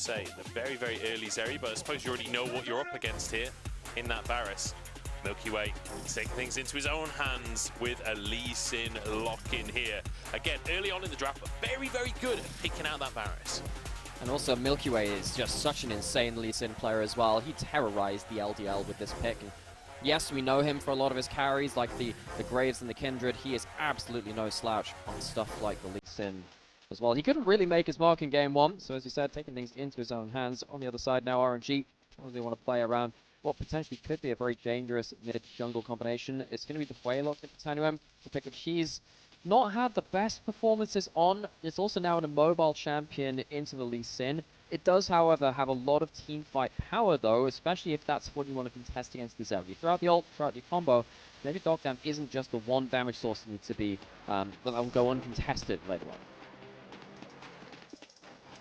say the very, very early Zeri, but I suppose you already know what you're up against here in that Varus. MilkyWay taking things into his own hands with a Lee Sin lock-in here. Again, early on in the draft, but very, very good at picking out that Varus. And also MilkyWay is just such an insane Lee Sin player as well. He terrorized the LDL with this pick. And yes, we know him for a lot of his carries, like the Graves and the Kindred. He is absolutely no slouch on stuff like the Lee Sin as well. He couldn't really make his mark in game one, so as you said, taking things into his own hands. On the other side now, RNG probably want to play around what potentially could be a very dangerous mid-jungle combination. It's going to be the Hwei locked into Tangyuan to pick up. He's not had the best performances on. It's also now an immobile champion into the Lee Sin. It does, however, have a lot of team fight power, though, especially if that's what you want to contest against the Zeri. Throughout the ult, throughout the combo, maybe Deokdam isn't just the one damage source that needs to be, that will go uncontested later on.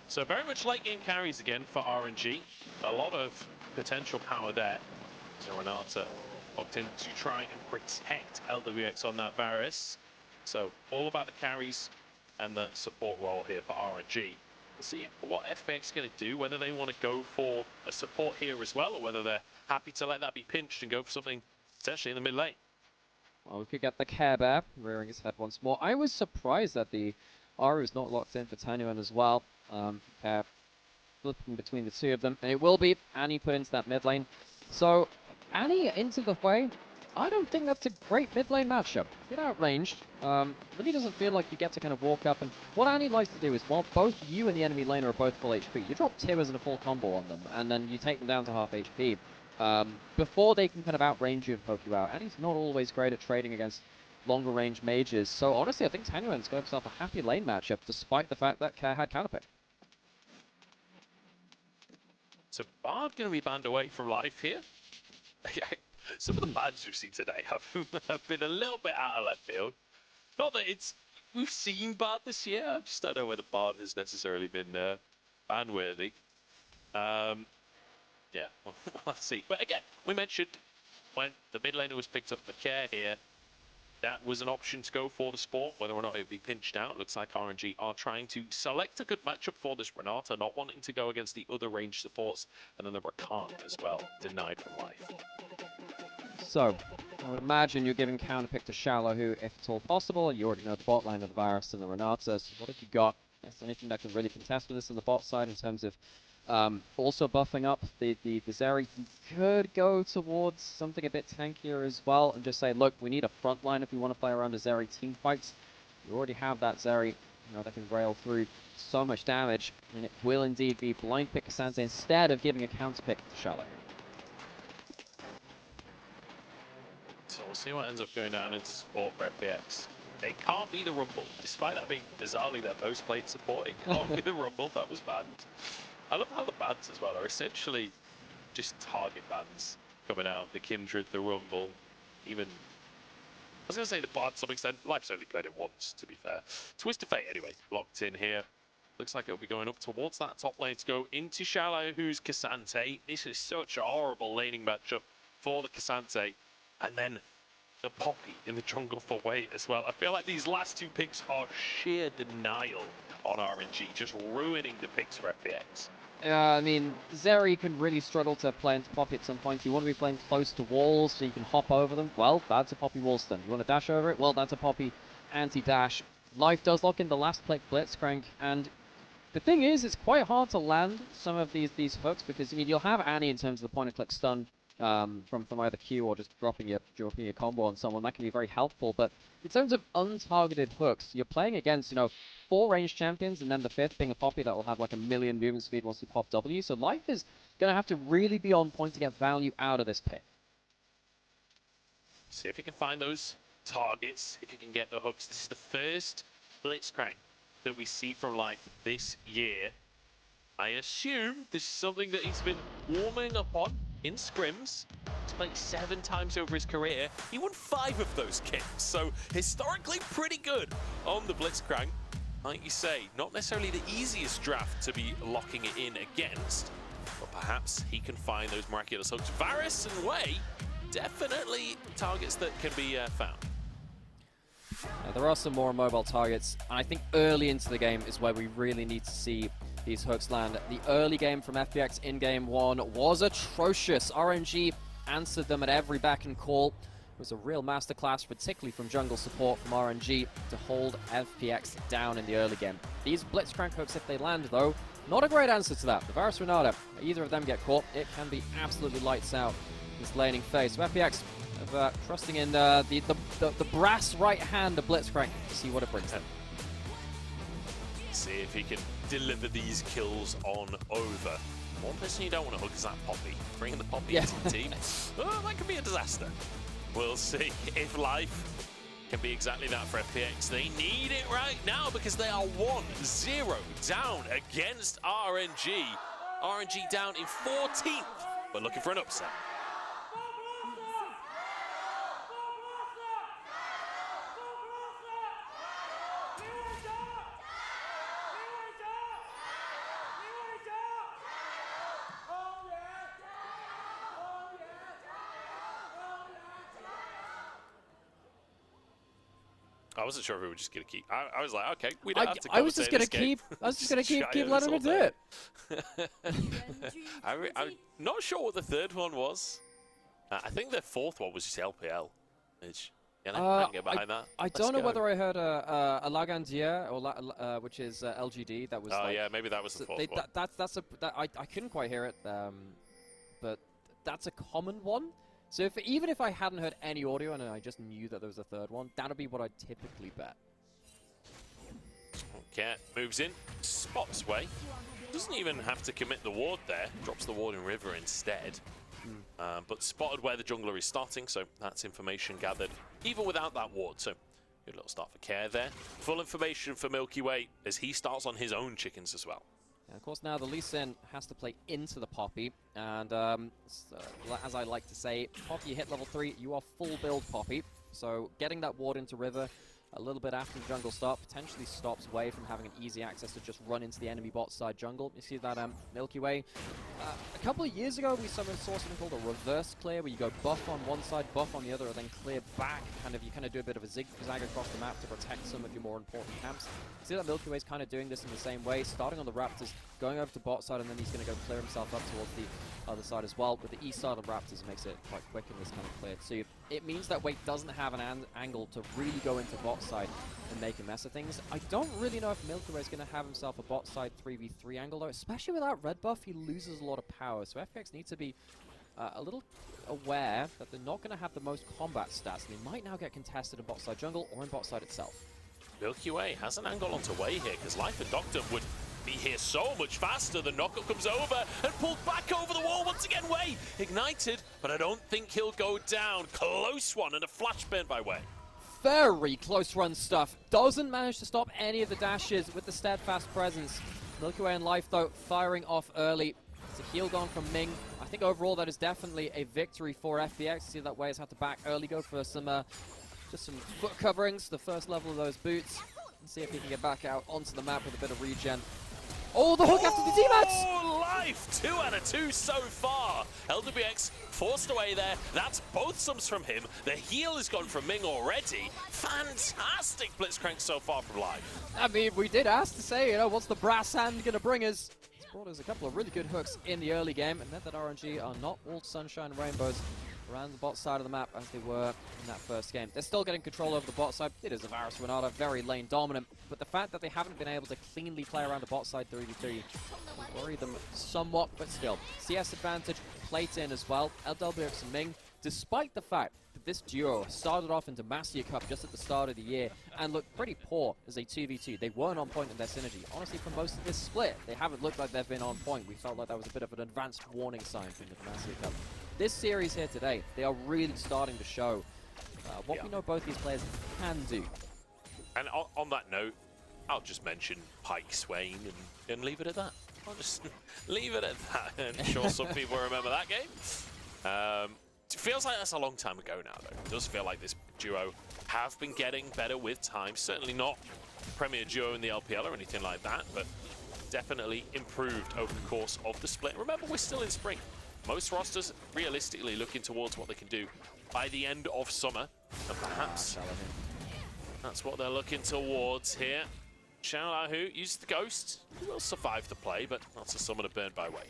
So very much late game carries again for RNG. A lot of potential power there. So Renata locked in to try and protect LWX on that Varus. So all about the carries and the support role here for RNG. We'll see what FPX going to do, whether they want to go for a support here as well, or whether they're happy to let that be pinched and go for something potentially in the mid lane. Well, we could get the Care Bear rearing his head once more. I was surprised that the Aru is not locked in for Tangyuan as well. Care flipping between the two of them. And it will be Annie put into that mid lane. So, Annie into the Hwei. I don't think that's a great mid lane matchup. Get outranged. Really doesn't feel like you get to kind of walk up. And what Annie likes to do is, while both you and the enemy lane are both full HP, you drop Tibbers and a full combo on them, and then you take them down to half HP. Before they can kind of outrange you and poke you out. Annie's not always great at trading against longer range mages. So honestly, I think Tangyuan's got himself a happy lane matchup, despite the fact that Care had counterpick. So Bard going to be banned away from life here. Some of the bans we've seen today have been a little bit out of left field. Not that we've seen Bard this year. I just don't know whether Bard has necessarily been ban worthy. Yeah, well, let's see. But again, we mentioned when the mid laner was picked up for Care here, that was an option to go for the support, whether or not it would be pinched out. Looks like RNG are trying to select a good matchup for this Renata, not wanting to go against the other range supports, and then the Rakan as well, denied from life. So, I would imagine you're giving counterpick to Xioalaohu if at all possible. You already know the bot lane of the Varus and the Renata, so what have you got? Is there anything that can really contest with this on the bot side in terms of also buffing up the Zeri? You could go towards something a bit tankier as well and just say, look, we need a front line if we want to play around a Zeri team fights. You already have that Zeri, that can rail through so much damage, and it will indeed be blind pick Cassandra instead of giving a counter pick to Xioalaohu. So we'll see what ends up going down into support for FPX. They can't be the Rumble, despite that being bizarrely their most played support. It can't be the Rumble, that was banned. I love how the bans as well are essentially just target bans coming out. The Kindred, the Rumble, even... I was going to say the Bard to some extent. Life's only played it once, to be fair. Twist of Fate, anyway, locked in here. Looks like it'll be going up towards that top lane to go into Xioalaohu's Cassandra. This is such a horrible laning matchup for the Cassandra. And then the Poppy in the jungle for Hwei as well. I feel like these last two picks are sheer denial on RNG, just ruining the picks for FPX. I mean, Zeri can really struggle to play into Poppy at some point. You want to be playing close to walls so you can hop over them. Well, that's a Poppy wall stun. You want to dash over it? Well, that's a Poppy anti-dash. Life does lock in the last click Blitzcrank, and the thing is, it's quite hard to land some of these hooks because, I mean, you'll have Annie in terms of the point-and-click stun from either Q or just dropping your combo on someone. That can be very helpful, but in terms of untargeted hooks, you're playing against, 4 ranged champions, and then the 5th being a Poppy that will have like 1,000,000 movement speed once you pop W, so Life is going to have to really be on point to get value out of this pick. See if you can find those targets, if you can get the hooks. This is the first Blitzcrank that we see from Life this year. I assume this is something that he's been warming up on in scrims. He's played 7 times over his career. He won 5 of those games, so historically pretty good on the Blitzcrank. Like you say, not necessarily the easiest draft to be locking it in against, but perhaps he can find those miraculous hooks. Varus and Hwei, definitely targets that can be found. There are some more mobile targets, and I think early into the game is where we really need to see these hooks land. The early game from FPX in game 1 was atrocious. RNG answered them at every beck and call. It was a real masterclass, particularly from jungle support from RNG, to hold FPX down in the early game. These Blitzcrank hooks, if they land though, not a great answer to that. The Varus Renata, either of them get caught, it can be absolutely lights out this laning phase. So FPX trusting in the brass right hand of Blitzcrank to see what it brings them. See if he can deliver these kills on over. One person you don't want to hook is that Poppy. Bringing the Poppy into the team, oh, that could be a disaster. We'll see if life can be exactly that for FPX. They need it right now because they are 1-0 down against RNG. RNG down in 14th, but looking for an upset. I wasn't sure if we were just gonna keep. I was like, okay, we don't have to. I was just gonna keep letting him do it. I'm not sure what the third one was. I think the fourth one was just LPL. Which, I can get behind that. I don't know whether I heard a Lagandier or which is LGD. That was. Oh like, yeah, maybe that was the fourth one. I couldn't quite hear it, but that's a common one. So even if I hadn't heard any audio and I just knew that there was a third one, that would be what I'd typically bet. Okay, moves in, spots way. Doesn't even have to commit the ward there. Drops the ward in river instead. But spotted where the jungler is starting, so that's information gathered even without that ward. So good little start for Care there. Full information for MilkyWay as he starts on his own chickens as well. And of course now the Lee Sin has to play into the Poppy, and as I like to say, Poppy hit level 3, you are full build Poppy. So getting that ward into river a little bit after the jungle start potentially stops Way from having an easy access to just run into the enemy bot side jungle. You see that MilkyWay. A couple of years ago we saw something called a reverse clear, where you go buff on one side, buff on the other, and then clear back. You kind of do a bit of a zigzag across the map to protect some of your more important camps. You see that MilkyWay's kind of doing this in the same way, starting on the Raptors, going over to bot side, and then he's going to go clear himself up towards the other side as well. With the east side of Raptors, makes it quite quick in this kind of clear too. It means that Wake doesn't have an angle to really go into bot side and make a mess of things. I don't really know if MilkyWay is going to have himself a bot side 3v3 angle though, especially without red buff. He loses a lot of power, so FPX needs to be a little aware that they're not going to have the most combat stats. They might now get contested in bot side jungle or in bot side itself. MilkyWay has an angle onto Way here because Life and Deokdam would be here so much faster. The knockup comes over and pulled back over the wall once again. Way ignited, but I don't think he'll go down. Close one and a flash burn by Way. Very close run stuff. Doesn't manage to stop any of the dashes with the steadfast presence. MilkyWay and Life though firing off early. It's a heal gone from Ming. I think overall that is definitely a victory for FPX. See that Way has had to back early, go for some just some foot coverings, the first level of those boots, and see if he can get back out onto the map with a bit of regen. Oh, the hook after the teammates! Oh, Life! 2 out of 2 so far. LWX forced away there. That's both sums from him. The heal is gone from Ming already. Fantastic Blitzcrank so far from Life. I mean, we did ask to say, what's the brass hand going to bring us? It's brought us a couple of really good hooks in the early game, and meant that RNG are not all sunshine and rainbows around the bot side of the map as they were in that first game. They're still getting control over the bot side. It is a Varus Renata, very lane dominant, but the fact that they haven't been able to cleanly play around the bot side 3v3 will worry them somewhat, but still. CS advantage, plate in as well. LWX and Ming, despite the fact that this duo started off in Demacia Cup just at the start of the year and looked pretty poor as a 2v2. They weren't on point in their synergy. Honestly, for most of this split, they haven't looked like they've been on point. We felt like that was a bit of an advanced warning sign from the Demacia Cup. This series here today, they are really starting to show what we know both these players can do. And on that note, I'll just mention Pike Swain and leave it at that. I'll just leave it at that. I'm sure some people remember that game. It feels like that's a long time ago now, though. It does feel like this duo have been getting better with time. Certainly not Premier Duo in the LPL or anything like that, but definitely improved over the course of the split. Remember, we're still in spring. Most rosters realistically looking towards what they can do by the end of summer, and perhaps that's what they're looking towards here. Xioalaohu uses the ghost. He will survive the play, but that's a summoner burned by Wei.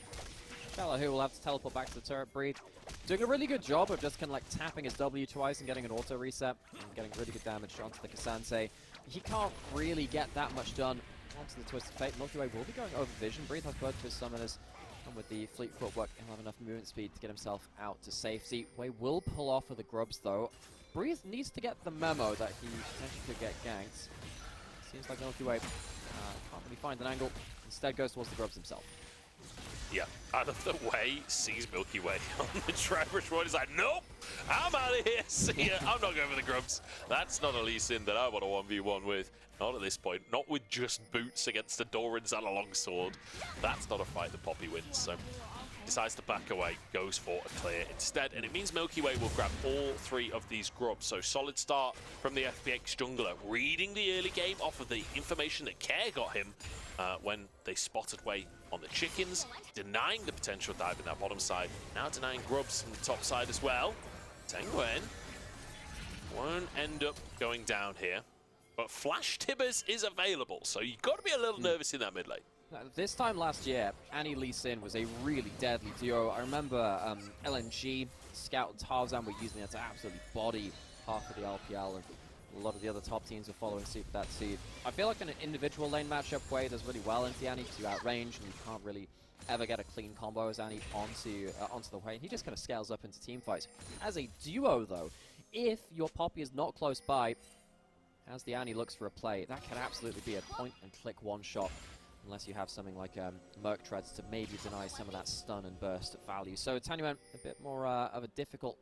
Xioalaohu will have to teleport back to the turret breed. Doing a really good job of just kind of like tapping his W twice and getting an auto reset and getting really good damage onto the Cassante. He can't really get that much done onto the Twisted Fate. MilkyWay will be going over vision. Breathe has both of his summoners, and with the fleet footwork, he'll have enough movement speed to get himself out to safety. Wei will pull off of the grubs though. Breathe needs to get the memo that he potentially could get ganked. Seems like MilkyWay can't really find an angle. Instead goes towards the grubs himself. Yeah, out of the way, sees Milky Way on the Traverse Road. He's like, nope, I'm out of here. See ya. I'm not going for the grubs. That's not a Lee Sin that I want to 1v1 with. Not at this point. Not with just boots against the Dorans and a longsword. That's not a fight that Poppy wins. So decides to back away, goes for a clear instead. And it means Milky Way will grab all 3 of these grubs. So solid start from the FPX jungler, reading the early game off of the information that Care got him when they spotted Wei on the chickens, denying the potential dive in that bottom side. Now denying grubs from the top side as well. Tangyuan won't end up going down here. But Flash Tibbers is available, so you've got to be a little nervous in that mid lane. This time last year, Annie Lee Sin was a really deadly duo. I remember LNG, Scout, and Tarzan were using it to absolutely body half of the LPL, and a lot of the other top teams were following suit for that too. I feel like in an individual lane matchup, Wei does really well into the Annie because you outrange and you can't really ever get a clean combo as Annie onto the Wei. He just kind of scales up into team fights. As a duo though, if your Poppy is not close by, as the Annie looks for a play, that can absolutely be a point-and-click one-shot, unless you have something like Merc Treads to maybe deny some of that stun and burst value. So Tangyuan, a bit more of a difficult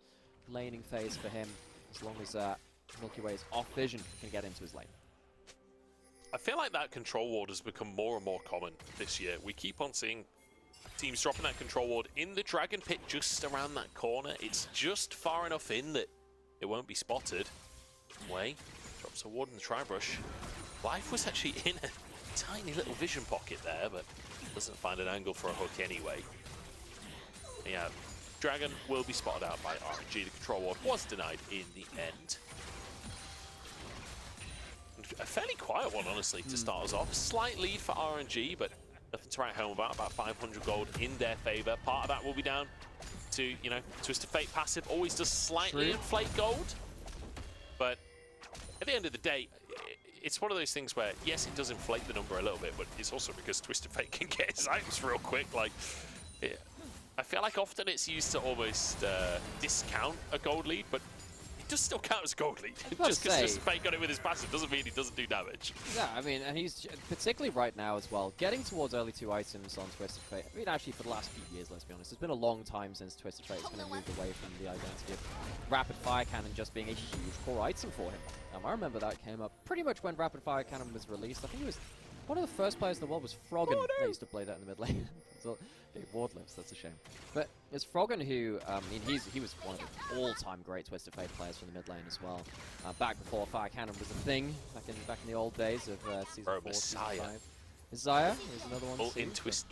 laning phase for him, as long as Milky Way's off vision can get into his lane. I feel like that control ward has become more and more common this year. We keep on seeing teams dropping that control ward in the Dragon Pit just around that corner. It's just far enough in that it won't be spotted. Wei drops a ward in the Tribrush. Life was actually in a tiny little vision pocket there, but doesn't find an angle for a hook anyway. Yeah, Dragon will be spotted out by RNG. The control ward was denied in the end. A fairly quiet one, honestly, to start us off. Slight lead for RNG, but nothing to write home about. About 500 gold in their favor. Part of that will be down to, you know, Twisted Fate passive always does slightly inflate gold. But at the end of the day, it's one of those things where, yes, it does inflate the number a little bit, but it's also because Twisted Fate can get his items real quick. Like, yeah, I feel like often it's used to almost discount a gold lead, but it does still count as gold lead. Just because Twisted Fate got it with his passive doesn't mean he doesn't do damage. Yeah, I mean, and he's particularly right now as well, getting towards early 2 items on Twisted Fate. I mean, actually, for the last few years, let's be honest, it's been a long time since Twisted Fate has kind of moved away from the identity of Rapid Fire Cannon just being a huge core item for him. I remember that came up pretty much when Rapid Fire Cannon was released. I think it was one of the first players in the world was Froggen. They used to play that in the mid lane. So, okay, Ward lives, that's a shame. But it's Froggen who, I mean, he was one of the all-time great Twisted Fate players from the mid lane as well. Back before Fire Cannon was a thing, back in the old days of season 4, season 5. Messiah is another one. All in Twist,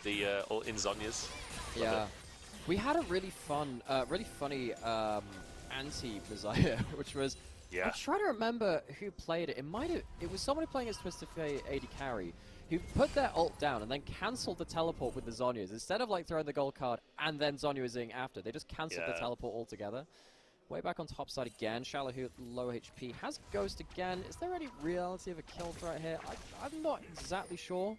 all in Zhonya's. Yeah, we had a really fun, really funny anti-Messiah, which was. Yeah. I'm trying to remember who played it. It was somebody playing as Twisted Fate AD carry who put their ult down and then cancelled the teleport with the Zhonyas. Instead of like throwing the gold card and then Zhonyaing after, they just cancelled the teleport altogether. Way back on top side again. Xioalaohu low HP. Has Ghost again. Is there any reality of a kill threat here? I'm not exactly sure.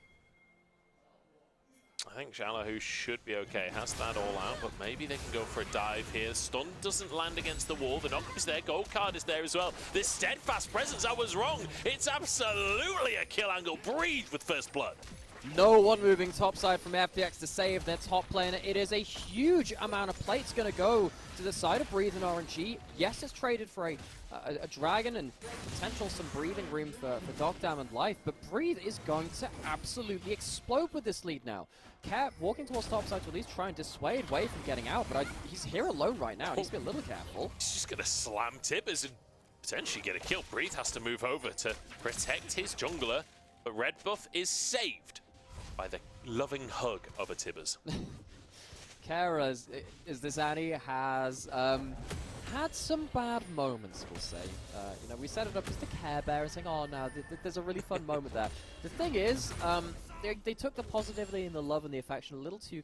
I think Xioalaohu should be okay. Has that all out, but maybe they can go for a dive here. Stun doesn't land against the wall. The knock is there. Gold card is there as well. This steadfast presence, I was wrong. It's absolutely a kill angle. Breathe with first blood. No one moving topside from FPX to save their top laner. It is a huge amount of plates going to go to the side of Breathe and RNG. Yes, it's traded for a dragon and potential some breathing room for Deokdam and Life, but Breathe is going to absolutely explode with this lead now. Cat walking towards topside to at least try and dissuade Wei from getting out, but he's here alone right now. He needs to be a little careful. He's just going to slam Tibbers and potentially get a kill. Breathe has to move over to protect his jungler, but red buff is saved by the loving hug of a Tibbers. Care as this Annie has had some bad moments, we'll say. You know, we set it up as the Care Bear, saying, oh no, there's a really fun moment there. The thing is, they took the positivity and the love and the affection a little too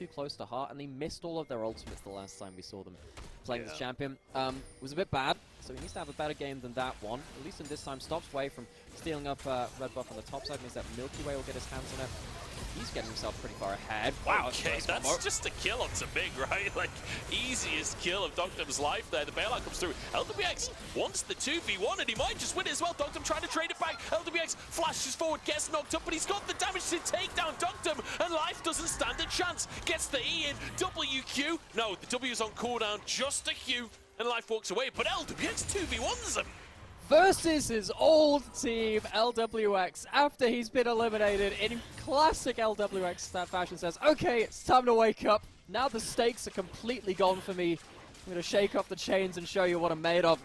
close to heart, and they missed all of their ultimates the last time we saw them playing this champion. It was a bit bad, so he needs to have a better game than that one. At least in this time, stops Way from stealing up red buff on the top side, means that MilkyWay will get his hands on it. He's getting himself pretty far ahead. Wow, okay, that's just a kill onto Ming, right? Like, easiest kill of Deokdam's life there. The bailout comes through. LWX wants the 2v1, and he might just win it as well. Deokdam trying to trade it back. LWX flashes forward, gets knocked up, but he's got the damage to take down Deokdam, and life doesn't stand a chance. Gets the E in, WQ. No, the W's on cooldown, just a Q, and life walks away, but LWX 2v1s him. Versus his old team, LWX, after he's been eliminated in classic LWX fashion, says, okay, it's time to wake up. Now the stakes are completely gone for me. I'm going to shake off the chains and show you what I'm made of.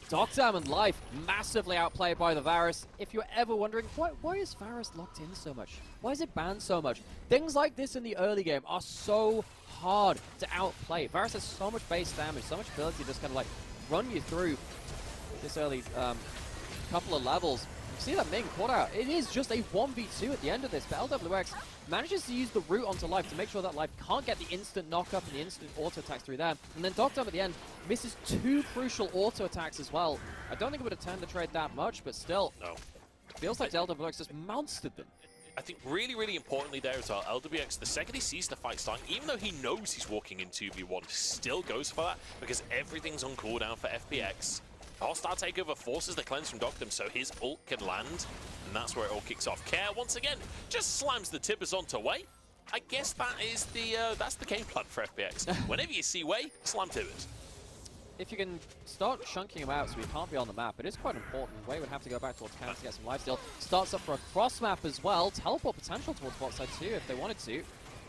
Deokdam and Life massively outplayed by the Varus. If you're ever wondering, why is Varus locked in so much? Why is it banned so much? Things like this in the early game are so hard to outplay. Varus has so much base damage, so much ability to just kind of like run you through this early couple of levels. You see that Ming caught out. It is just a 1v2 at the end of this, but LWX manages to use the root onto Life to make sure that Life can't get the instant knock-up and the instant auto attacks through there. And then Deokdam at the end misses 2 crucial auto attacks as well. I don't think it would have turned the trade that much, but still. No. Feels like LWX just monstered them. I think really, really importantly there as well, LWX, the second he sees the fight starting, even though he knows he's walking in 2v1, still goes for that because everything's on cooldown for FPX. Hostile takeover forces the cleanse from Deokdam, so his ult can land, and that's where it all kicks off. Care, once again, just slams the tippers onto Way. I guess that is that's the game plan for FPX. Whenever you see Way, slam tippers. If you can start chunking him out so he can't be on the map, it is quite important. Way would have to go back towards camp to get some lifesteal. Starts up for a cross map as well. Teleport potential towards bot side too if they wanted to.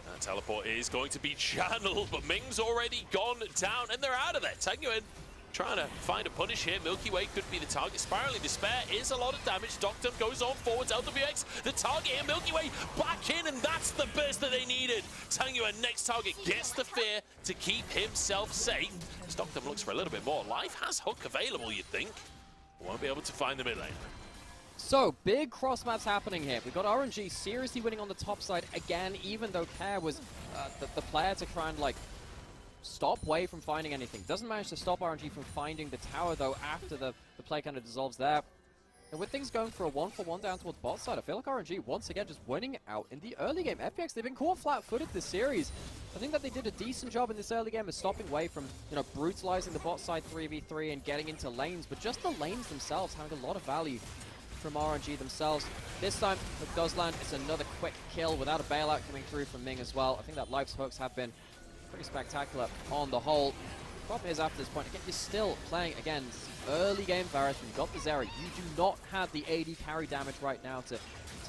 That teleport is going to be channeled, but Ming's already gone down, and they're out of there. Tangyuan trying to find a punish here. MilkyWay could be the target. Spiraling Despair is a lot of damage. Deokdam goes on forwards. LWX, the target here. MilkyWay back in, and that's the burst that they needed. Tangyuan, next target, gets the fear to keep himself safe. Deokdam looks for a little bit more. Life has hook available, you'd think. Won't be able to find the mid lane. So, big cross maps happening here. We've got RNG seriously winning on the top side again, even though Care was the player to try and, like, stop Way from finding anything. Doesn't manage to stop RNG from finding the tower, though, after the play kind of dissolves there. And with things going for a 1-for-1 down towards bot side, I feel like RNG, once again, just winning out in the early game. FPX, they've been caught flat-footed this series. I think that they did a decent job in this early game of stopping Way from, you know, brutalizing the bot side 3v3 and getting into lanes, but just the lanes themselves having a lot of value from RNG themselves. This time, it does land. It's another quick kill without a bailout coming through from Ming as well. I think that Life's hooks have been pretty spectacular on the whole. The problem is after this point, again, you're still playing against early game Varus. You've got the Zera. You do not have the AD carry damage right now to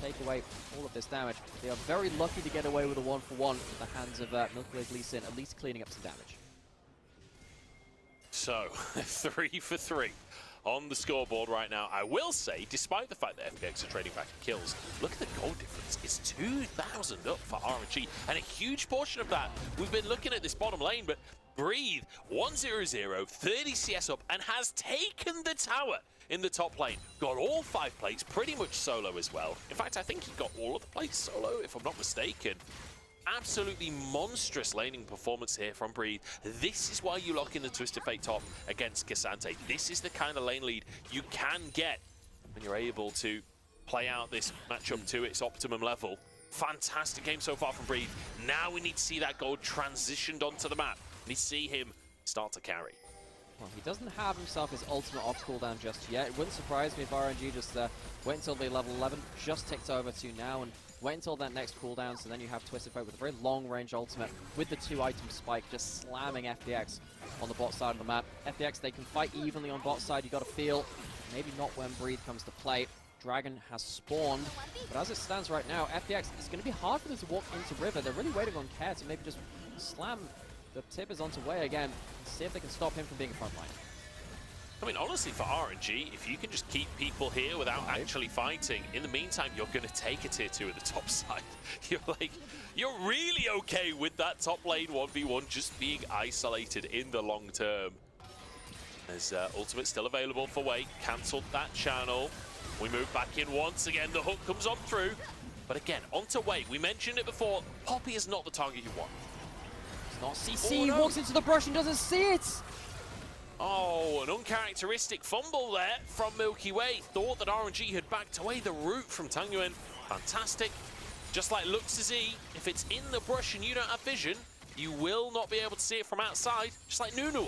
take away all of this damage. They are very lucky to get away with a 1-for-1 at the hands of MilkyWay Lee Sin, at least cleaning up some damage. So, 3 for 3 on the scoreboard right now. I will say, despite the fact that FPX are trading back in kills, look at the goal difference. It's 2,000 up for RNG, and a huge portion of that, we've been looking at this bottom lane, but Breathe, 1-0-0, 30 CS up, and has taken the tower in the top lane. Got all 5 plates, pretty much solo as well. In fact, I think he got all of the plates solo, if I'm not mistaken. Absolutely monstrous laning performance here from Breathe. This is why you lock in the Twisted Fate top against K'Sante. This is the kind of lane lead you can get when you're able to play out this matchup to its optimum level. Fantastic game so far from Breathe. Now we need to see that gold transitioned onto the map. We need to see him start to carry. Well, he doesn't have himself his ultimate off cooldown just yet. It wouldn't surprise me if RNG just wait until the level 11, just ticked over to now, and wait until that next cooldown, so then you have Twisted Fate with a very long-range ultimate with the 2-item spike, just slamming FPX on the bot side of the map. FPX, they can fight evenly on bot side, you got to feel. Maybe not when Breathe comes to play. Dragon has spawned, but as it stands right now, FPX, it's going to be hard for them to walk into River. They're really waiting on Care to maybe just slam the tippers onto Way again and see if they can stop him from being a front line. I mean, honestly, for RNG, if you can just keep people here without actually fighting, in the meantime, you're going to take a tier 2 at the top side. You're really okay with that top lane 1v1 just being isolated in the long term. There's ultimate still available for Wei. Cancelled that channel. We move back in once again. The hook comes on through. But again, onto Wei. We mentioned it before. Poppy is not the target you want. It's not CC. Oh, no. Walks into the brush and doesn't see it. Oh, an uncharacteristic fumble there from MilkyWay. Thought that RNG had backed away the route from Tangyuan. Fantastic. Just like LuxZ, if it's in the brush and you don't have vision, you will not be able to see it from outside, just like Nunu.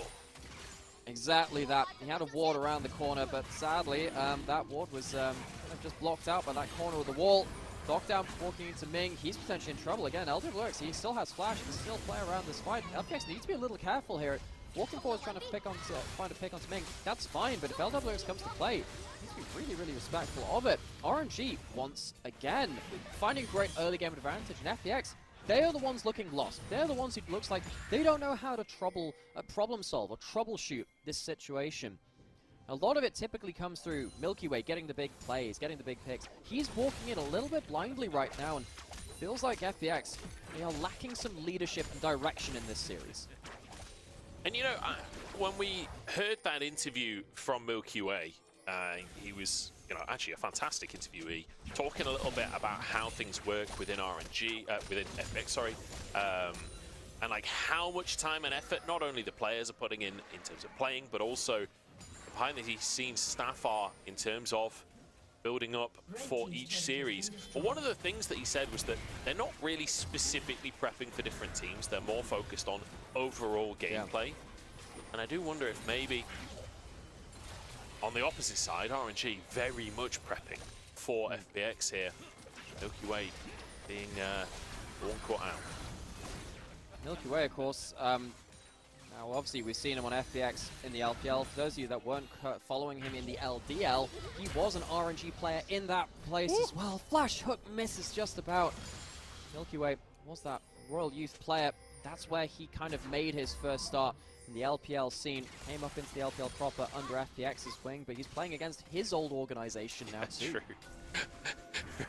Exactly that. He had a ward around the corner, but sadly, that ward was kind of just blocked out by that corner of the wall. Deokdam walking into Ming. He's potentially in trouble again. LWX, he still has flash. He can still play around this fight. FPX needs to be a little careful here. Walking forward, trying to pick onto Ming. That's fine, but if LWX comes to play, he needs to be really, really respectful of it. RNG, once again, finding great early game advantage. And FPX, they are the ones looking lost. They're the ones who looks like they don't know how to problem solve or troubleshoot this situation. A lot of it typically comes through MilkyWay getting the big plays, getting the big picks. He's walking in a little bit blindly right now, and feels like FPX, they are lacking some leadership and direction in this series. And you know, when we heard that interview from MilkyWay, he was, you know, actually a fantastic interviewee, talking a little bit about how things work within RNG, within FPX, sorry, and like how much time and effort not only the players are putting in terms of playing, but also behind the scenes staff are in terms of building up for each series. But one of the things that he said was that they're not really specifically prepping for different teams. They're more focused on overall gameplay. Yeah. And I do wonder if maybe on the opposite side, RNG very much prepping for FPX here. MilkyWay being one caught out. MilkyWay, of course, now obviously we've seen him on FPX in the LPL. For those of you that weren't following him in the LDL, he was an RNG player in that place as well. Flash hook misses just about. MilkyWay was that Royal Youth player. That's where he kind of made his first start in the LPL scene. Came up into the LPL proper under FPX's wing, but he's playing against his old organization now too. True.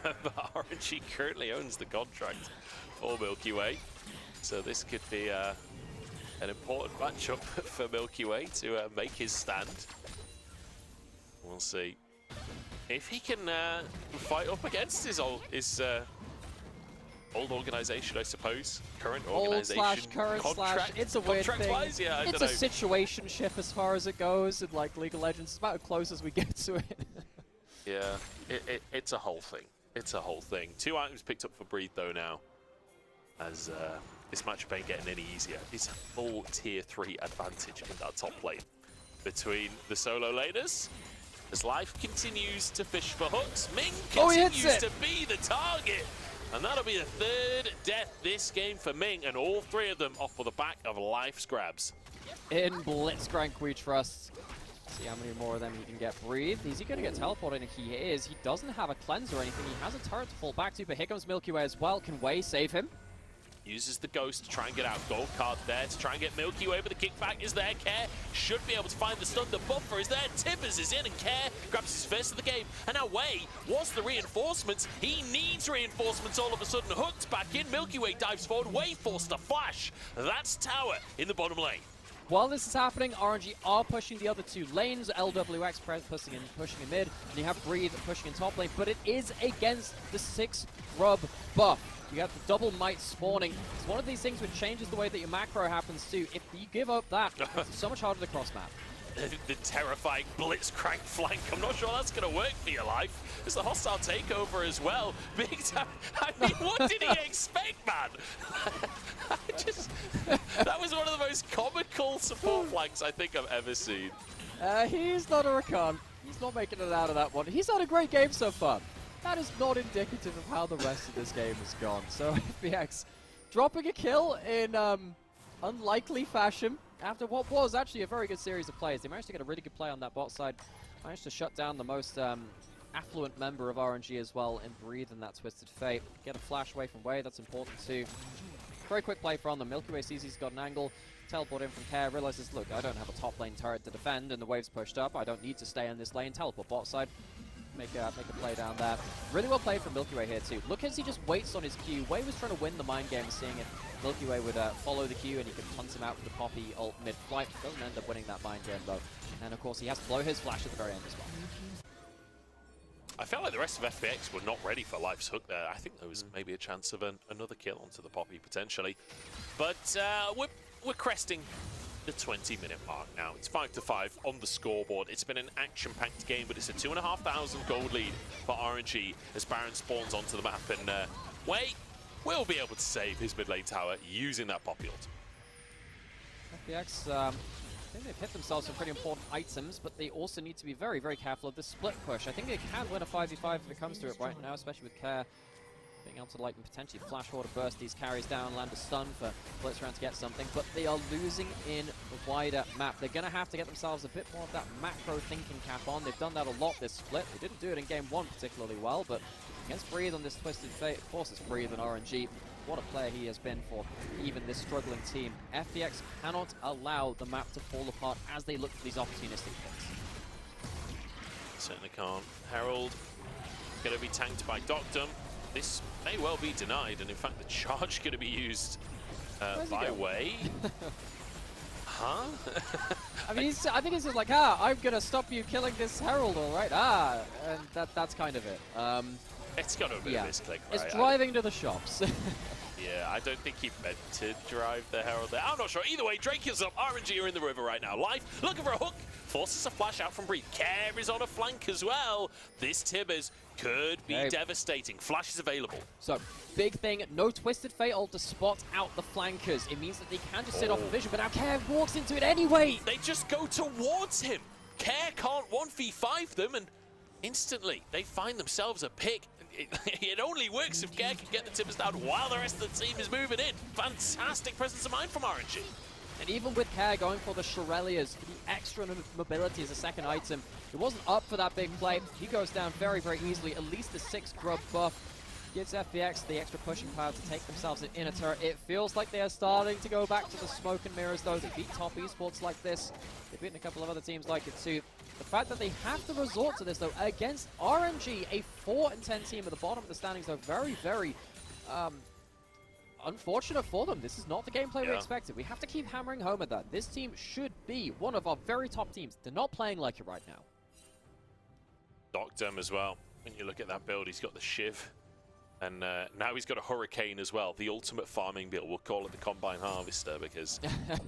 Remember, RNG currently owns the contract for MilkyWay, so this could be an important matchup for MilkyWay to make his stand. We'll see if he can fight up against his old organization, I suppose. Current organization. Old / current / it's a weird thing. Yeah, it's a situationship as far as it goes in like League of Legends. It's about as close as we get to it. Yeah, it's a whole thing. It's a whole thing. 2 items picked up for Breathe though now, as this matchup ain't getting any easier. It's a full tier 3 advantage in that top lane between the solo laners. As life continues to fish for hooks, Ming continues to be the target. And that'll be the 3rd death this game for Ming, and all 3 of them off the back of life scrabs. In Blitzcrank we trust. See how many more of them he can get. Breathe. Is he going to get teleported? He is. He doesn't have a cleanse or anything. He has a turret to fall back to, but here comes MilkyWay as well. Can Wei save him? Uses the ghost to try and get out. Gold card there to try and get MilkyWay, but the kickback is there. Care should be able to find the stun. The buffer is there. Tibbers is in, and Care grabs his first of the game. And now Wei wants the reinforcements. He needs reinforcements all of a sudden. Hooked back in. MilkyWay dives forward. Wei forced to flash. That's Tower in the bottom lane. While this is happening, RNG are pushing the other 2 lanes. LWX pushing in mid, and you have Breathe pushing in top lane, but it is against the 6 rub buff. You got the double might spawning. It's one of these things which changes the way that your macro happens too. If you give up that, it's so much harder to cross map. The terrifying Blitzcrank flank. I'm not sure that's going to work for your life. It's a hostile takeover as well. Big time. I mean, what did he expect, man? That was one of the most comical support flanks I think I've ever seen. He's not a Rakan. He's not making it out of that one. He's had a great game so far. That is not indicative of how the rest of this game has gone. So FPX dropping a kill in unlikely fashion after what was actually a very good series of plays. They managed to get a really good play on that bot side. Managed to shut down the most affluent member of RNG as well and Breathe in that Twisted Fate. Get a flash away from Wei, that's important too. Very quick play from them. MilkyWay sees he's got an angle, teleport in from Care, realizes, look, I don't have a top lane turret to defend, and the wave's pushed up. I don't need to stay in this lane. Teleport bot side. Make a play down there. Really well played from MilkyWay here too. Look as he just waits on his Q. Wei was trying to win the mind game, seeing if MilkyWay would follow the Q and he could hunt him out for the Poppy ult mid-flight. Doesn't end up winning that mind game though. And of course he has to blow his flash at the very end as well. I felt like the rest of FPX were not ready for Life's Hook there. I think there was maybe a chance of another kill onto the Poppy potentially. But we're cresting the 20-minute mark now. It's 5-5 on the scoreboard. It's been an action-packed game, but it's a 2,500 gold lead for RNG as Baron spawns onto the map, and Wei will be able to save his mid lane tower using that Poppy ult. FPX, I think they've hit themselves some pretty important items, but they also need to be very, very careful of the split push. I think they can win a 5v5 if it comes to it right now, especially with Care being able to like potentially flash water burst these carries down, land a stun for Blitzcrank to get something, but they are losing in the wider map. They're going to have to get themselves a bit more of that macro thinking cap on. They've done that a lot this split. They didn't do it in game 1 particularly well, but against Breathe on this Twisted Fate, of course it's Breathe and RNG. What a player he has been for even this struggling team. FPX cannot allow the map to fall apart as they look for these opportunistic picks. Certainly can't. Herald going to be tanked by Deokdam. This may well be denied, and in fact the charge going to be used by Wei. Huh? I mean, I think he's just like, I'm going to stop you killing this Herald, all right? And that's kind of it. It's got a bit of a misclick, right? It's driving to the shops. Yeah, I don't think he meant to drive the Herald there. I'm not sure. Either way, Drake is up. RNG are in the river right now. Life looking for a hook. Forces a flash out from Breathe. Care is on a flank as well. This Tibbers could be devastating. Flash is available. So, big thing. No Twisted Fate ult to spot out the flankers. It means that they can just sit off a vision, but now Care walks into it anyway. They just go towards him. Care can't 1v5 them, and instantly they find themselves a pick. It only works if Care can get the Tibbers down while the rest of the team is moving in. Fantastic presence of mind from RNG. And even with Care going for the Shurelias, the extra mobility as a second item, it wasn't up for that big play. He goes down very, very easily. At least the 6 grub buff gives FPX the extra pushing power to take themselves an inner turret. It feels like they are starting to go back to the smoke and mirrors, though. They beat top esports like this. They've beaten a couple of other teams like it, too. The fact that they have to resort to this, though, against RNG, a 4-10 team at the bottom of the standings, though, very, very unfortunate for them. This is not the gameplay we expected. We have to keep hammering home at that. This team should be one of our very top teams. They're not playing like it right now. Deokdam as well. When you look at that build, he's got the Shiv. And now he's got a Hurricane as well. The ultimate farming build. We'll call it the Combine Harvester because,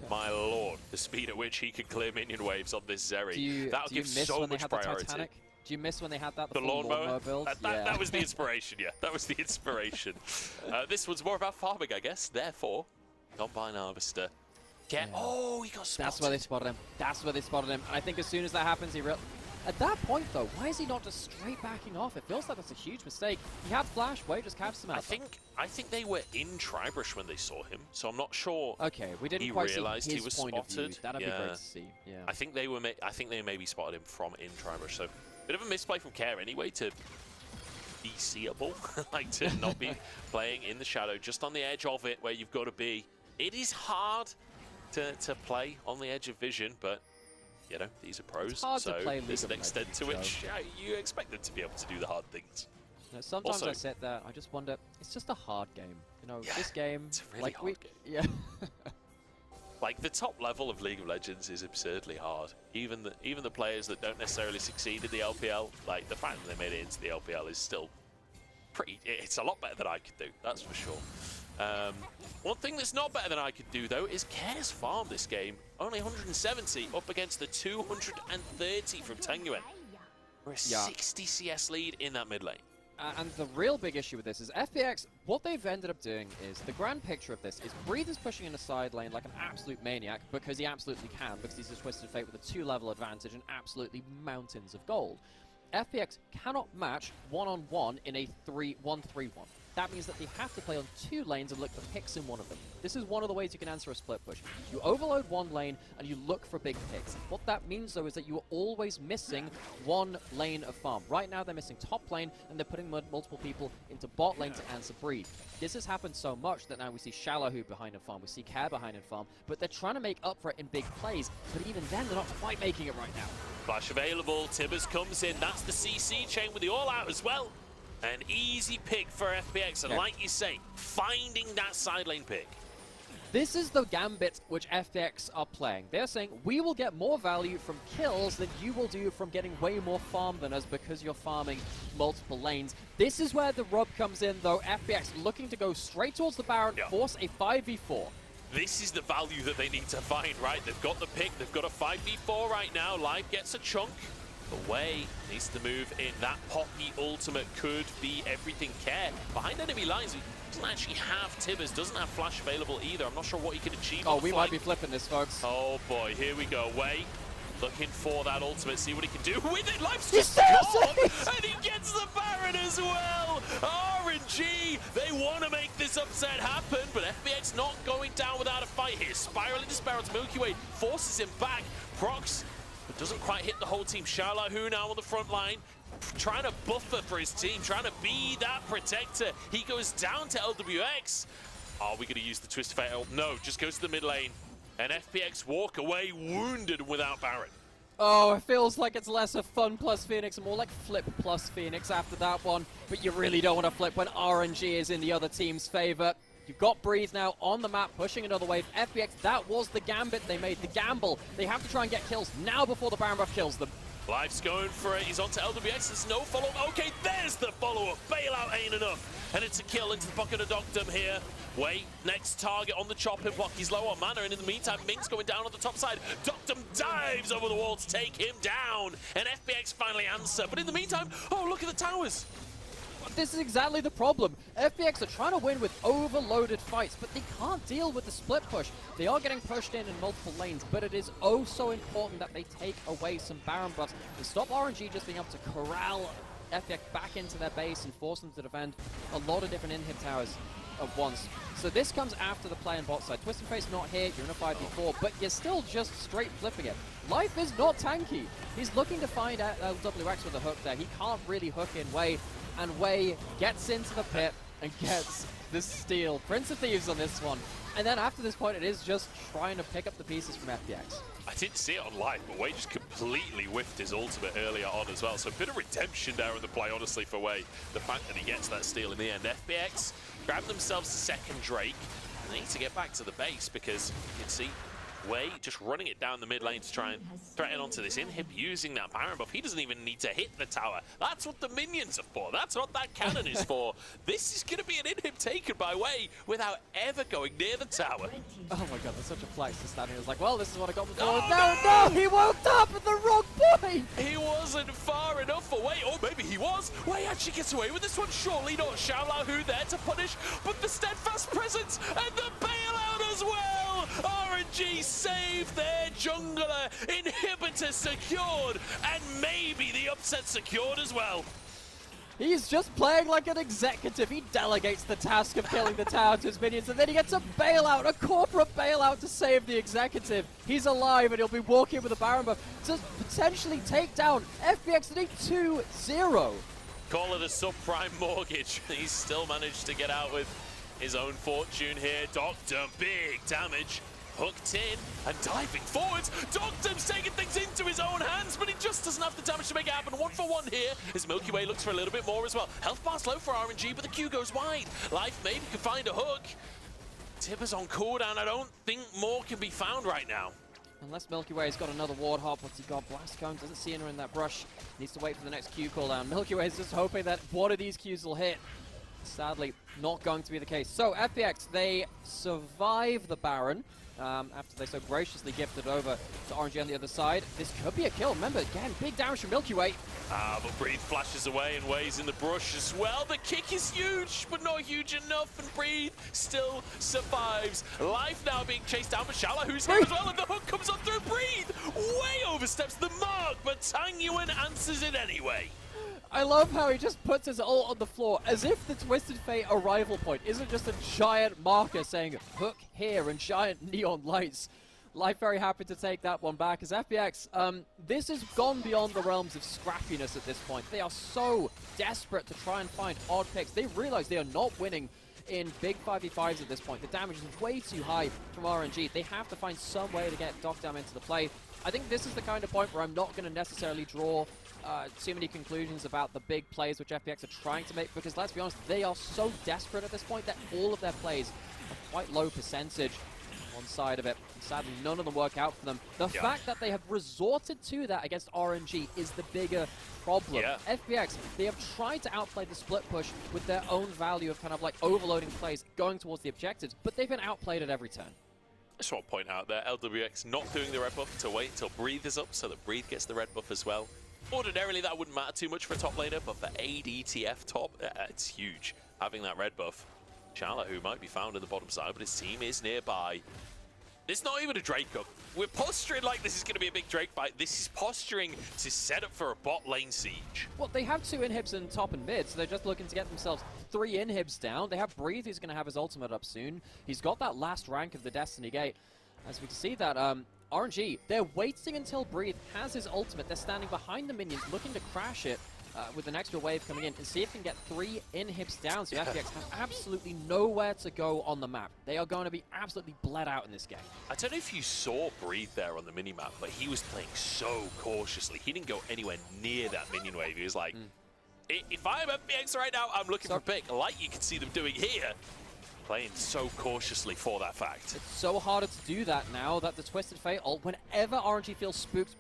my lord, the speed at which he could clear minion waves on this Zeri. That'll give so much priority. Do you miss when they had that? The lawnmower build? That was the inspiration, yeah. That was the inspiration. This one's more about farming, I guess. Therefore, Combine Harvester. Oh, he got spotted. That's where they spotted him. That's where they spotted him. And I think as soon as that happens, at that point, though, why is he not just straight backing off? It feels like that's a huge mistake. He had flash. Wei just catches him out. I think they were in Tribrush when they saw him, so I'm not sure. Okay, we didn't quite see his point of view. That'd be great to see. Yeah. I think they maybe spotted him from in Tribrush. So bit of a misplay from Care anyway to be seeable, like to not be playing in the shadow, just on the edge of it where you've got to be. It is hard to play on the edge of vision, but you know, these are pros, so there's an extent to which you expect them to be able to do the hard things. You know, sometimes also, I sit there, I just wonder, it's just a hard game. You know, this game, it's a really hard game. Yeah. Like, the top level of League of Legends is absurdly hard. Even the players that don't necessarily succeed in the LPL, like, the fact that they made it into the LPL is still it's a lot better than I could do, that's for sure. One thing that's not better than I could do, though, is Care's farm this game. Only 170 up against the 230 from Tangyuan. We're a 60 CS lead in that mid lane. And the real big issue with this is FPX, what they've ended up doing is, the grand picture of this is Breathe is pushing in a side lane like an absolute maniac because he absolutely can, because he's a Twisted Fate with a 2-level advantage and absolutely mountains of gold. FPX cannot match one-on-one in a 1-3-1. that means that they have to play on 2 lanes and look for picks in one of them. This is one of the ways you can answer a split push. You overload one lane and you look for big picks. What that means, though, is that you are always missing one lane of farm. Right now, they're missing top lane, and they're putting multiple people into bot lane to answer breed. This has happened so much that now we see Xioalaohu behind in farm, we see Care behind in farm, but they're trying to make up for it in big plays, but even then, they're not quite making it right now. Flash available, Tibbers comes in, that's the CC chain with the all-out as well. An easy pick for FPX, and like you say, finding that side lane pick. This is the gambit which FPX are playing. They're saying, we will get more value from kills than you will do from getting way more farm than us because you're farming multiple lanes. This is where the rub comes in, though. FPX looking to go straight towards the Baron, force a 5v4. This is the value that they need to find, right? They've got the pick, they've got a 5v4 right now. Live gets a chunk. Away needs to move in. That Poppy ultimate could be everything. Care behind enemy lines. He doesn't actually have Tibbers, doesn't have flash available either. I'm not sure what he can achieve. Oh, we might be flipping this, folks. Oh boy, here we go. Way looking for that ultimate, see what he can do with it. Life's just gone, and he gets the Baron as well. RNG, they want to make this upset happen, but FPX not going down without a fight here. Spiraling to Sparrow's MilkyWay forces him back. Procs, but doesn't quite hit the whole team. Xioalaohu now on the front line, trying to buffer for his team, trying to be that protector. He goes down to LWX. Are we going to use the Twist Fatal? No, just goes to the mid lane. And FPX walk away wounded without Baron. Oh, it feels like it's less of FunPlus Phoenix and more like FlipPlus Phoenix after that one. But you really don't want to flip when RNG is in the other team's favor. You've got Breeze now on the map, pushing another wave. FPX, that was the gambit they made, the gamble. They have to try and get kills now before the Baron buff kills them. Life's going for it. He's onto LWX. There's no follow-up. Okay, there's the follow-up. Bailout ain't enough. And it's a kill into the pocket of Deokdam here. Wait, next target on the chopping block. He's low on mana, and in the meantime, Ming's going down on the top side. Deokdam dives over the wall to take him down. And FPX finally answer. But in the meantime, oh, look at the towers. This is exactly the problem. FPX are trying to win with overloaded fights, but they can't deal with the split push. They are getting pushed in multiple lanes, but it is oh so important that they take away some Baron buffs and stop RNG just being able to corral FPX back into their base and force them to defend a lot of different inhib towers at once. So this comes after the play on bot side. Twisted Face not here, you're in a 5v4, but you're still just straight flipping it. Life is not tanky. He's looking to find LWX with a hook there. He can't really hook in Way, and Way gets into the pit and gets the steal. Prince of Thieves on this one. And then after this point, it is just trying to pick up the pieces from FPX. I didn't see it on live, but Way just completely whiffed his ultimate earlier on as well. So a bit of redemption there in the play, honestly, for Way. The fact that he gets that steal in the end. FPX grab themselves a second Drake, and they need to get back to the base because you can see Way just running it down the mid lane to try and threaten onto this inhib using that Baron buff. He doesn't even need to hit the tower. That's what the minions are for. That's what that cannon is for. This is going to be an inhib taken by Way without ever going near the tower. Oh my god, that's such a flex to stand here. It's like, well, this is what I got before. Oh, no, he woke up at the wrong point! He wasn't far enough away, or maybe he was. Way actually gets away with this one. Surely not Xioalaohu there to punish, but the steadfast presence and the bailout as well. RNG saved their jungler, inhibitor secured, and maybe the upset secured as well. He's just playing like an executive. He delegates the task of killing the tower to his minions, and then he gets a bailout, a corporate bailout to save the executive. He's alive, and he'll be walking with a Baron buff to potentially take down FPX at a 2-0. Call it a subprime mortgage. He's still managed to get out with his own fortune here. Deokdam, big damage. Hooked in and diving forwards. Deokdam's taking things into his own hands, but he just doesn't have the damage to make it happen. 1 for 1 here as MilkyWay looks for a little bit more as well. Health bar's low for RNG, but the Q goes wide. Life maybe can find a hook. Tibbers on cooldown. I don't think more can be found right now. Unless MilkyWay's got another ward hop. What's he got? Blast Cone, doesn't see her in that brush. Needs to wait for the next Q cooldown. MilkyWay's just hoping that one of these Qs will hit. Sadly, not going to be the case. So, FPX, they survive the Baron. After they so graciously gifted over to RNG on the other side. This could be a kill. Remember, again, big damage from MilkyWay. But Breathe flashes away and Way's in the brush as well. The kick is huge, but not huge enough, and Breathe still survives. Life now being chased down, but Xioalaohu's here as well, and the hook comes up through Breathe. Way oversteps the mark, but Tangyuan answers it anyway. I love how he just puts his ult on the floor as if the Twisted Fate arrival point isn't just a giant marker saying hook here and giant neon lights. Life very happy to take that one back as FPX, this has gone beyond the realms of scrappiness at this point. They are so desperate to try and find odd picks. They realize they are not winning in big 5v5s at this point. The damage is way too high from RNG. They have to find some way to get Deokdam into the play. I think this is the kind of point where I'm not going to necessarily draw too many conclusions about the big plays which FPX are trying to make, because let's be honest, they are so desperate at this point that all of their plays are quite low percentage on one side of it. And sadly, none of them work out for them. The fact that they have resorted to that against RNG is the bigger problem. FPX, they have tried to outplay the split push with their own value of kind of like overloading plays, going towards the objectives, but they've been outplayed at every turn. I just want to point out there, LWX not doing the red buff to wait until Breathe is up, so that Breathe gets the red buff as well. Ordinarily, that wouldn't matter too much for a top laner, but for ADTF top, it's huge, having that red buff. Xioalaohu might be found in the bottom side, but his team is nearby. It's not even a Drake up. We're posturing like this is going to be a big Drake fight. This is posturing to set up for a bot lane siege. Well, they have 2 inhibs in top and mid, so they're just looking to get themselves 3 inhibs down. They have Breathe, who's going to have his ultimate up soon. He's got that last rank of the Destiny Gate. As we can see that, RNG, they're waiting until Breathe has his ultimate. They're standing behind the minions, looking to crash it with an extra wave coming in and see if they can get 3 inhibs down. So FPX have absolutely nowhere to go on the map. They are going to be absolutely bled out in this game. I don't know if you saw Breathe there on the minimap, but he was playing so cautiously. He didn't go anywhere near that minion wave. He was like, if I'm FPX right now, I'm looking for a pick, like you can see them doing here. Playing so cautiously for that fact. It's so harder to do that now that the Twisted Fate ult, whenever RNG feels spooked,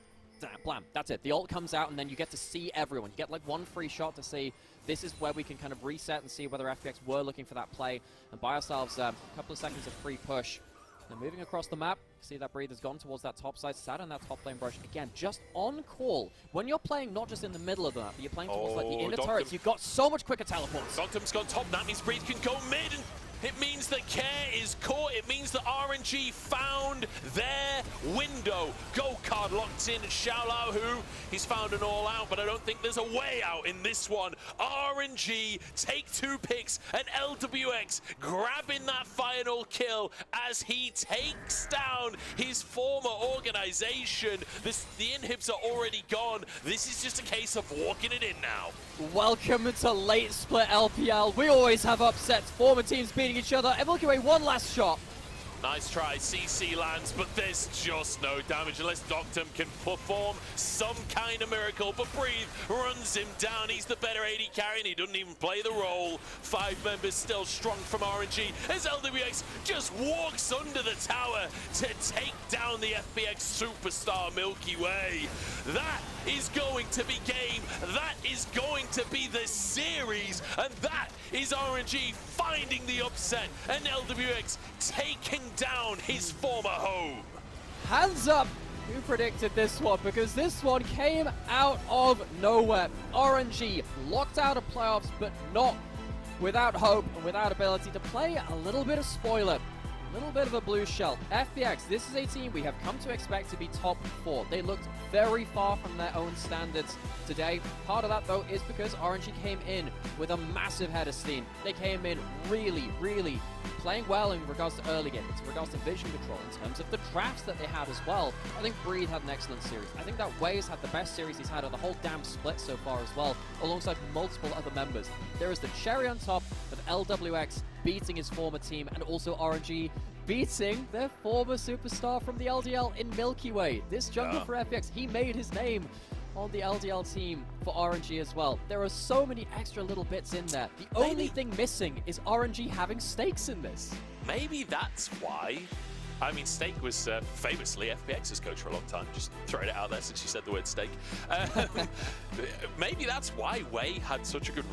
blam, that's it. The ult comes out and then you get to see everyone. You get like one free shot to see this is where we can kind of reset and see whether FPX were looking for that play and buy ourselves a couple of seconds of free push. Now moving across the map, see that Breathe has gone towards that top side, sat on that top lane brush. Again, just on call. When you're playing not just in the middle of the map, but you're playing towards like the inner turrets, you've got so much quicker teleports. Deokdam's gone top, that means Breathe can go mid, and it means that Care is caught. It means that RNG found their window. Go card locked in. Xioalaohu, he's found an all out, but I don't think there's a way out in this one. RNG take 2 picks, and LWX grabbing that final kill as he takes down his former organization. The inhibs are already gone. This is just a case of walking it in now. Welcome to late split LPL. We always have upsets, former teams beating each other. MilkyWay, one last shot. Nice try, CC lands, but there's just no damage unless Deokdam can perform some kind of miracle. But Breathe runs him down. He's the better AD carry, and he doesn't even play the role. 5 members still strong from RNG as LWX just walks under the tower to take down the FPX superstar MilkyWay. That is going to be game. That is going to be the series, and that is RNG finding the upset and LWX taking down his former home. Hands up, who predicted this one? Because this one came out of nowhere. RNG locked out of playoffs, but not without hope and without ability to play a little bit of spoiler. A little bit of a blue shell. FPX, this is a team we have come to expect to be top 4. They looked very far from their own standards today. Part of that, though, is because RNG came in with a massive head of steam. They came in really, really playing well in regards to early game, in regards to vision control, in terms of the drafts that they had as well. I think Breathe had an excellent series. I think that Waze had the best series he's had of the whole damn split so far as well, alongside multiple other members. There is the cherry on top of LWX beating his former team, and also RNG beating their former superstar from the LDL in MilkyWay. This jungle for FPX, he made his name on the LDL team for RNG as well. There are so many extra little bits in there. The only thing missing is RNG having stakes in this. Maybe that's why. I mean, Stake was famously FPX's coach for a long time. Just throwing it out there since you said the word Stake. Maybe that's why Wei had such a good